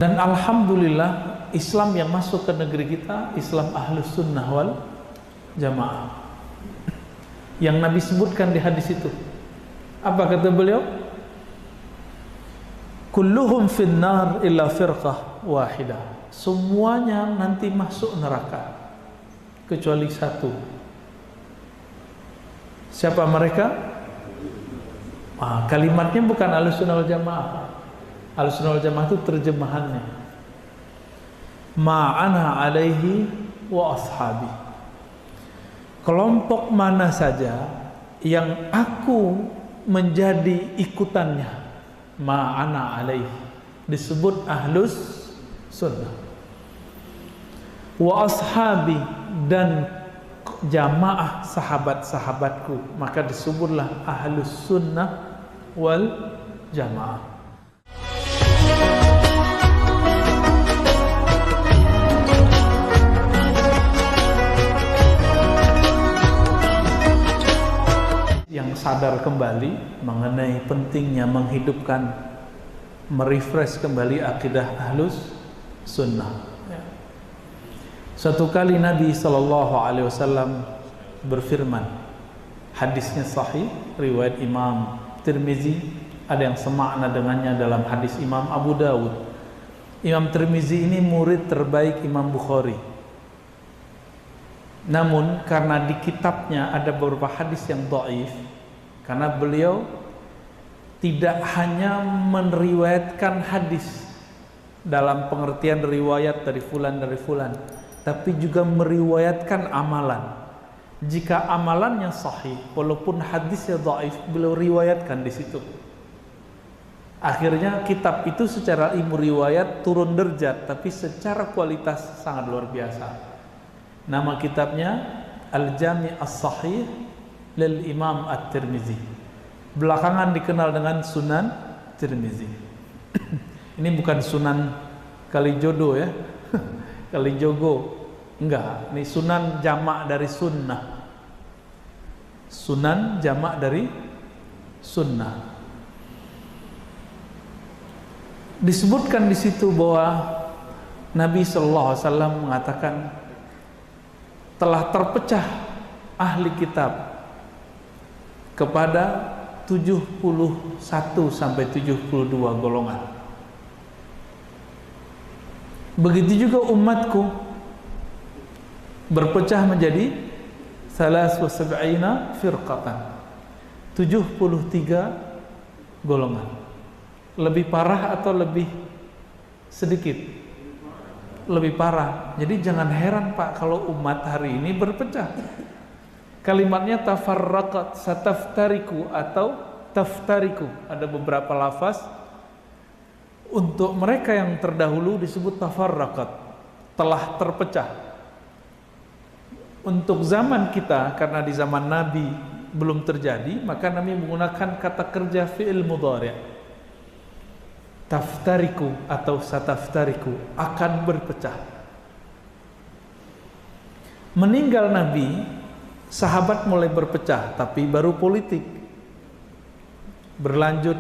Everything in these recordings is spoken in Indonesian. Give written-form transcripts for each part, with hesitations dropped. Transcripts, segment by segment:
Dan alhamdulillah Islam yang masuk ke negeri kita Islam Ahlus Sunnah wal Jamaah yang Nabi sebutkan di hadis itu. Apa kata beliau? Kulluhum finnar illa firqah wahidah. Semuanya nanti masuk neraka kecuali satu. Siapa mereka? Kalimatnya bukan Ahlus Sunnah wal Jamaah. Ahlus Sunnah wal Jamaah itu terjemahannya. Ma'ana alaihi wa ashabi. Kelompok mana saja yang aku menjadi ikutannya, ma'ana alaihi, disebut Ahlus Sunnah. Wa ashabi, dan jamaah sahabat-sahabatku, maka disebutlah Ahlus Sunnah wal Jamaah. Yang sadar kembali mengenai pentingnya menghidupkan, merefresh kembali akidah Ahlus Sunnah. Suatu kali Nabi SAW berfirman, hadisnya sahih, riwayat Imam Tirmizi, ada yang semakna dengannya dalam hadis Imam Abu Dawud. Imam Tirmizi ini murid terbaik Imam Bukhari. Namun karena di kitabnya ada beberapa hadis yang dhaif, karena beliau tidak hanya meriwayatkan hadis dalam pengertian riwayat dari fulan, tapi juga meriwayatkan amalan. Jika amalannya sahih, walaupun hadisnya dhaif, beliau riwayatkan di situ. Akhirnya kitab itu secara ilmu riwayat turun derajat, tapi secara kualitas sangat luar biasa. Nama kitabnya Al-Jami' As-Sahih lil Imam At-Tirmizi. Belakangan dikenal dengan Sunan Tirmizi. Ini bukan Sunan Kalijodo ya. Kalijogo. Enggak, ini Sunan jamak dari sunnah. Sunan jamak dari sunnah. Disebutkan di situ bahwa Nabi sallallahu alaihi wasallam mengatakan telah terpecah ahli kitab kepada 71 sampai 72 golongan. Begitu juga umatku berpecah menjadi 73 firqatan, 73 golongan. Lebih parah atau lebih sedikit? Lebih parah. Jadi jangan heran Pak kalau umat hari ini berpecah. Kalimatnya tafarraqat, sataftariku atau taftariku. Ada beberapa lafaz. Untuk mereka yang terdahulu disebut tafarraqat, telah terpecah. Untuk zaman kita, karena di zaman Nabi belum terjadi, maka Nabi menggunakan kata kerja fi'il mudhari'. Taftariku atau sataftariku, akan berpecah. Meninggal Nabi, sahabat mulai berpecah, tapi baru politik. Berlanjut,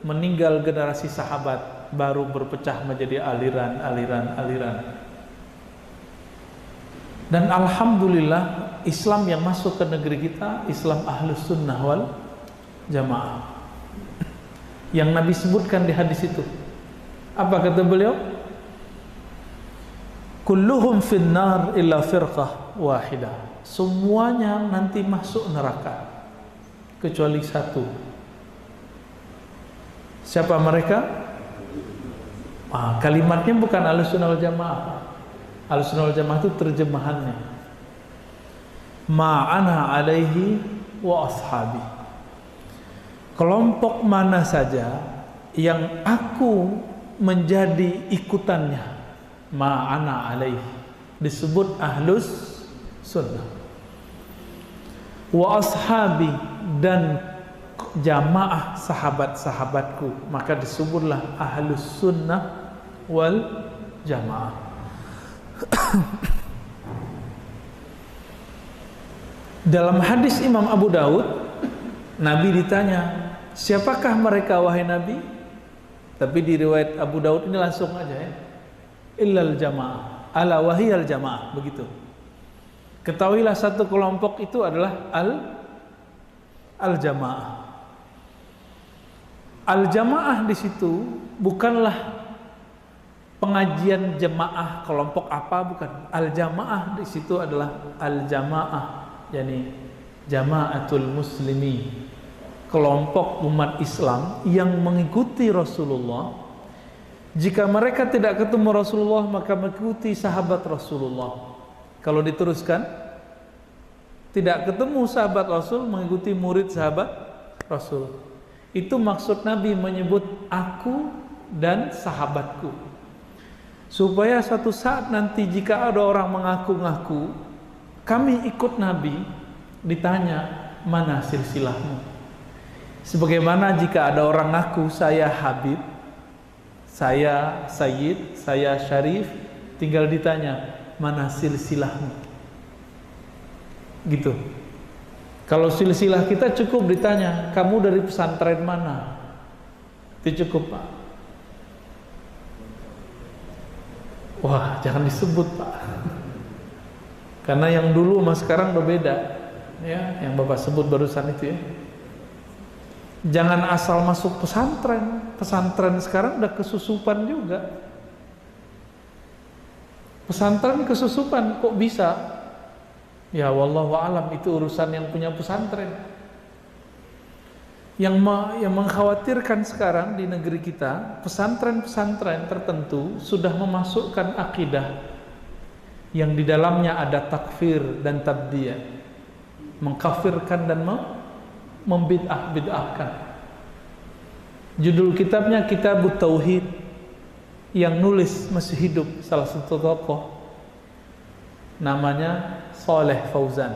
meninggal generasi sahabat, baru berpecah menjadi aliran. Dan alhamdulillah Islam yang masuk ke negeri kita Islam Ahlus Sunnah wal Jamaah yang Nabi sebutkan di hadis itu. Apa kata beliau? Kulluhum finnar illa firqah wahidah. Semuanya nanti masuk neraka kecuali satu. Siapa mereka? Kalimatnya bukan Ahlus Sunnah wal Jamaah. Ahlus Sunnah wal Jamaah itu terjemahannya. Ma'ana alaihi wa ashabi. Kelompok mana saja yang aku menjadi ikutannya, ma'ana alaihi, disebut Ahlus Sunnah. Wa ashabi, dan jamaah sahabat-sahabatku, maka disebutlah Ahlus Sunnah wal Jamaah. Dalam hadis Imam Abu Dawud, Nabi ditanya, siapakah mereka wahai Nabi? Tapi di riwayat Abu Daud ini langsung aja ya. Illal jamaah, ala wahiyal jamaah, begitu. Ketahuilah satu kelompok itu adalah al-jamaah. Al-jamaah di situ bukanlah pengajian jemaah kelompok apa, bukan. Al-jamaah di situ adalah al-jamaah, yakni jamaatul muslimi, kelompok umat Islam yang mengikuti Rasulullah. Jika mereka tidak ketemu Rasulullah, maka mengikuti sahabat Rasulullah. Kalau diteruskan, tidak ketemu sahabat Rasul, mengikuti murid sahabat Rasul. Itu maksud Nabi menyebut aku dan sahabatku, supaya suatu saat nanti jika ada orang mengaku-ngaku kami ikut Nabi, ditanya mana silsilahmu. Sebagaimana jika ada orang ngaku saya Habib, saya Sayyid, saya Syarif, tinggal ditanya mana silsilahmu, gitu. Kalau silsilah kita cukup ditanya kamu dari pesantren mana, itu cukup, Pak. Wah, jangan disebut, Pak, karena yang dulu sama sekarang berbeda ya, yang Bapak sebut barusan itu ya. Jangan asal masuk pesantren. Pesantren sekarang udah kesusupan juga. Pesantren kesusupan kok bisa? Ya wallahu alam, itu urusan yang punya pesantren. Yang mengkhawatirkan sekarang di negeri kita, pesantren-pesantren tertentu sudah memasukkan akidah yang di dalamnya ada takfir dan tabdiyah, mengkafirkan dan membid'ah-bid'ahkan. Judul kitabnya Kitabut Tauhid, yang nulis masih hidup salah satu tokoh namanya Saleh Fauzan.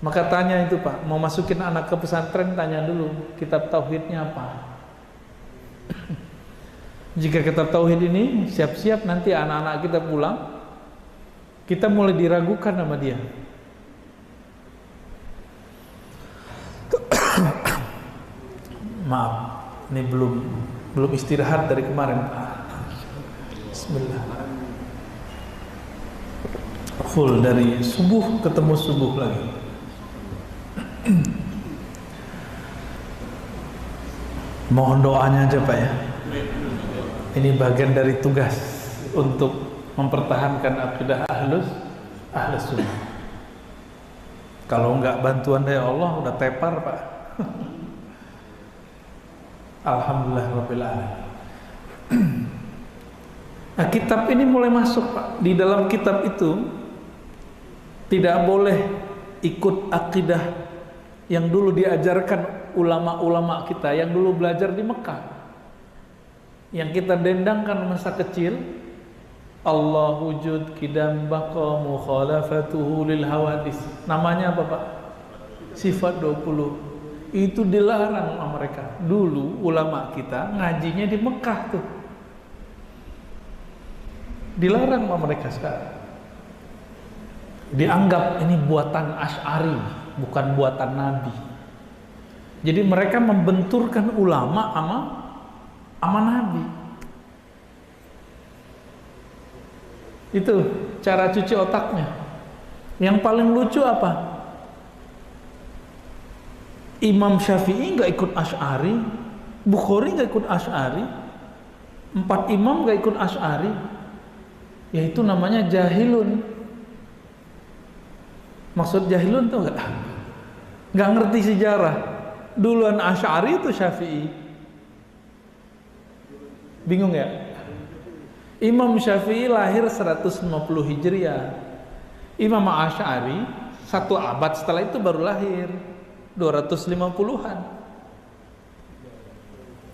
Maka tanya itu, Pak, mau masukin anak ke pesantren, tanya dulu kitab tauhidnya apa. Jika kitab tauhid ini siap-siap nanti anak-anak kita pulang, kita mulai diragukan sama dia. Maaf, ini belum istirahat dari kemarin, Pak. Bismillah. Full dari subuh ketemu subuh lagi. Mohon doanya aja, Pak ya. Ini bagian dari tugas untuk mempertahankan akidah ahlus sunnah. Kalau enggak bantuan dari Allah udah tepar, Pak. Alhamdulillah rabbil alamin. Nah, kitab ini mulai masuk, Pak. Di dalam kitab itu tidak boleh ikut akidah yang dulu diajarkan ulama-ulama kita yang dulu belajar di Mekah, yang kita dendangkan masa kecil. Allah wujud kidam baqa mukhalafatuhu lil hawadis. Namanya apa, Pak? Sifat 20. Itu dilarang sama mereka. Dulu ulama kita ngajinya di Mekah tuh. Dilarang sama mereka sekarang. Dianggap ini buatan Asy'ari, bukan buatan Nabi. Jadi mereka membenturkan ulama sama Nabi. Itu cara cuci otaknya. Yang paling lucu apa? Imam Syafi'i nggak ikut Asy'ari, Bukhari nggak ikut Asy'ari, 4 imam nggak ikut Asy'ari. Yaitu namanya jahilun. Maksud jahilun tuh nggak ngerti sejarah. Duluan Asy'ari itu Syafi'i. Bingung ya? Imam Syafi'i lahir 150 Hijriah. Imam Asy'ari 1 abad setelah itu baru lahir, 250-an.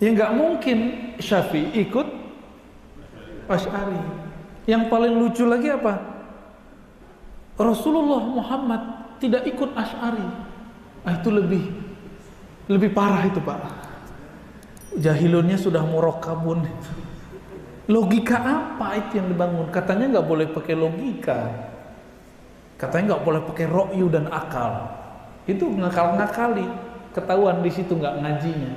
Ya nggak mungkin Syafi'i ikut Asy'ari. Yang paling lucu lagi apa? Rasulullah Muhammad tidak ikut Asy'ari. Itu lebih parah itu, Pak. Jahilunnya sudah murokabun. Logika apa itu yang dibangun? Katanya nggak boleh pakai logika. Katanya nggak boleh pakai ro'yu dan akal. Itu ngakal-ngakali. Ketahuan di situ nggak ngajinya.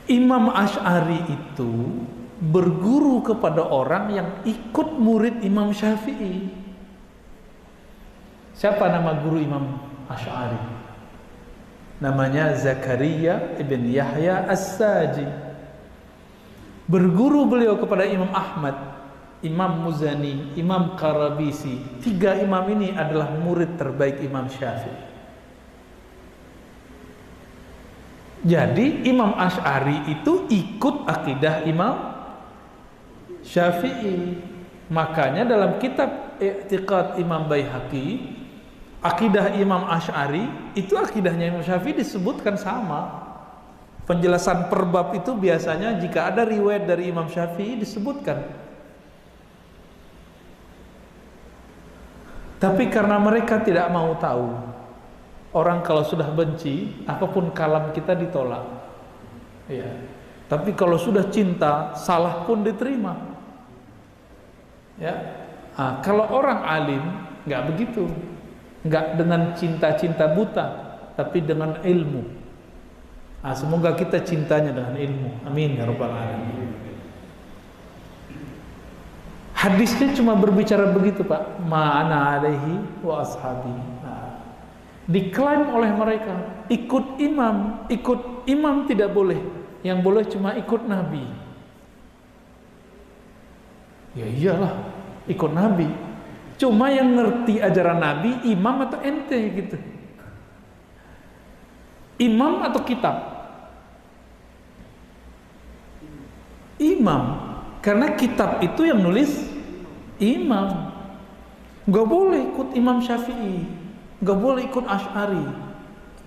Imam Asy'ari itu berguru kepada orang yang ikut murid Imam Syafi'i. Siapa nama guru Imam Asy'ari? Namanya Zakaria ibn Yahya As-Saji. Berguru beliau kepada Imam Ahmad, Imam Muzani, Imam Qarabisi. 3 imam ini adalah murid terbaik Imam Syafi'i. Jadi Imam Asy'ari itu ikut akidah Imam Syafi'i. Makanya dalam kitab I'tiqad Imam Baihaqi, akidah Imam Asy'ari itu akidahnya Imam Syafi'i disebutkan sama. Penjelasan per bab itu biasanya jika ada riwayat dari Imam Syafi'i disebutkan. Tapi karena mereka tidak mau tahu, orang kalau sudah benci, apapun kalam kita ditolak. Ya. Tapi kalau sudah cinta, salah pun diterima. Ya. Nah, kalau orang alim nggak begitu, nggak dengan cinta-cinta buta, tapi dengan ilmu. Nah, semoga kita cintanya dengan ilmu. Amin ya rabbal alamin. Hadisnya cuma berbicara begitu, Pak. Ma'ana alaihi wa ashabi. Nah, diklaim oleh mereka ikut imam tidak boleh. Yang boleh cuma ikut Nabi. Ya iyalah, ikut Nabi. Cuma yang ngerti ajaran Nabi imam atau ente gitu. Imam atau kitab? Imam, karena kitab itu yang nulis imam. Gak boleh ikut Imam Syafi'i, gak boleh ikut Asy'ari,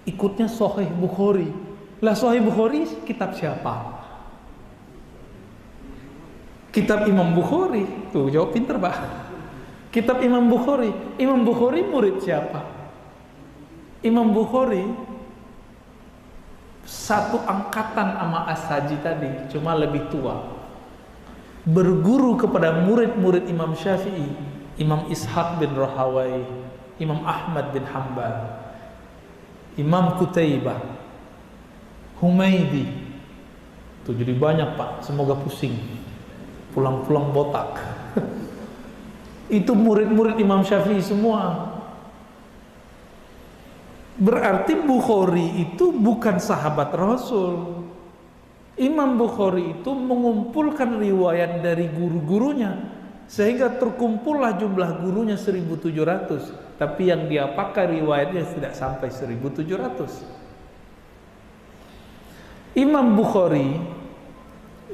ikutnya Sahih Bukhari. Lah Sahih Bukhari kitab siapa? Kitab Imam Bukhari. Tuh jawab pinter, Pak. Kitab Imam Bukhari. Imam Bukhari murid siapa? Imam Bukhari satu angkatan sama As-Saji tadi, cuma lebih tua. Berguru kepada murid-murid Imam Syafi'i, Imam Ishaq bin Rahawai, Imam Ahmad bin Hanbal, Imam Qutaibah, Humaydi. Tuh jadi banyak, Pak. Semoga pusing. Pulang-pulang botak. Itu murid-murid Imam Syafi'i semua. Berarti Bukhari itu bukan sahabat Rasul. Imam Bukhari itu mengumpulkan riwayat dari guru-gurunya, sehingga terkumpullah jumlah gurunya 1700. Tapi yang dia pakai riwayatnya tidak sampai 1700. Imam Bukhari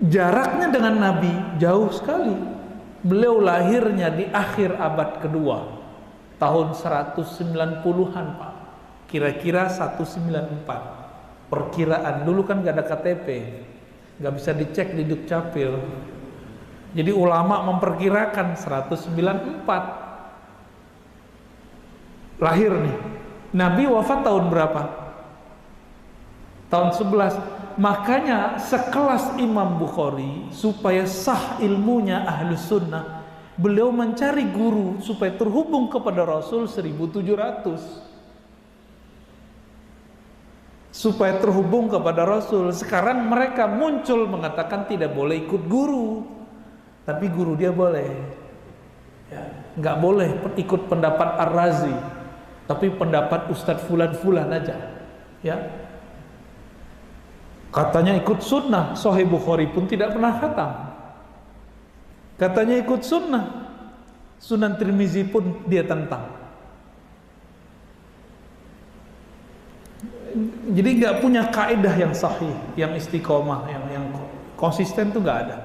jaraknya dengan Nabi jauh sekali. Beliau lahirnya di akhir abad kedua, tahun 190-an, Pak. Kira-kira 194. Perkiraan, dulu kan gak ada KTP, gak bisa dicek di Dukcapil. Jadi ulama memperkirakan 194 lahir nih. Nabi wafat tahun berapa? Tahun 11. Makanya sekelas Imam Bukhari, supaya sah ilmunya Ahlus Sunnah, beliau mencari guru supaya terhubung kepada Rasul 1700. Supaya terhubung kepada Rasul. Sekarang mereka muncul mengatakan tidak boleh ikut guru, tapi guru dia boleh. Ya, nggak boleh ikut pendapat Ar-Razi, tapi pendapat Ustadz Fulan-Fulan aja. Ya, katanya ikut sunnah. Sahih Bukhari pun tidak pernah khatam. Katanya ikut sunnah. Sunan Tirmizi pun dia tentang. Jadi nggak punya kaidah yang sahih, yang istiqomah, yang konsisten tuh nggak ada.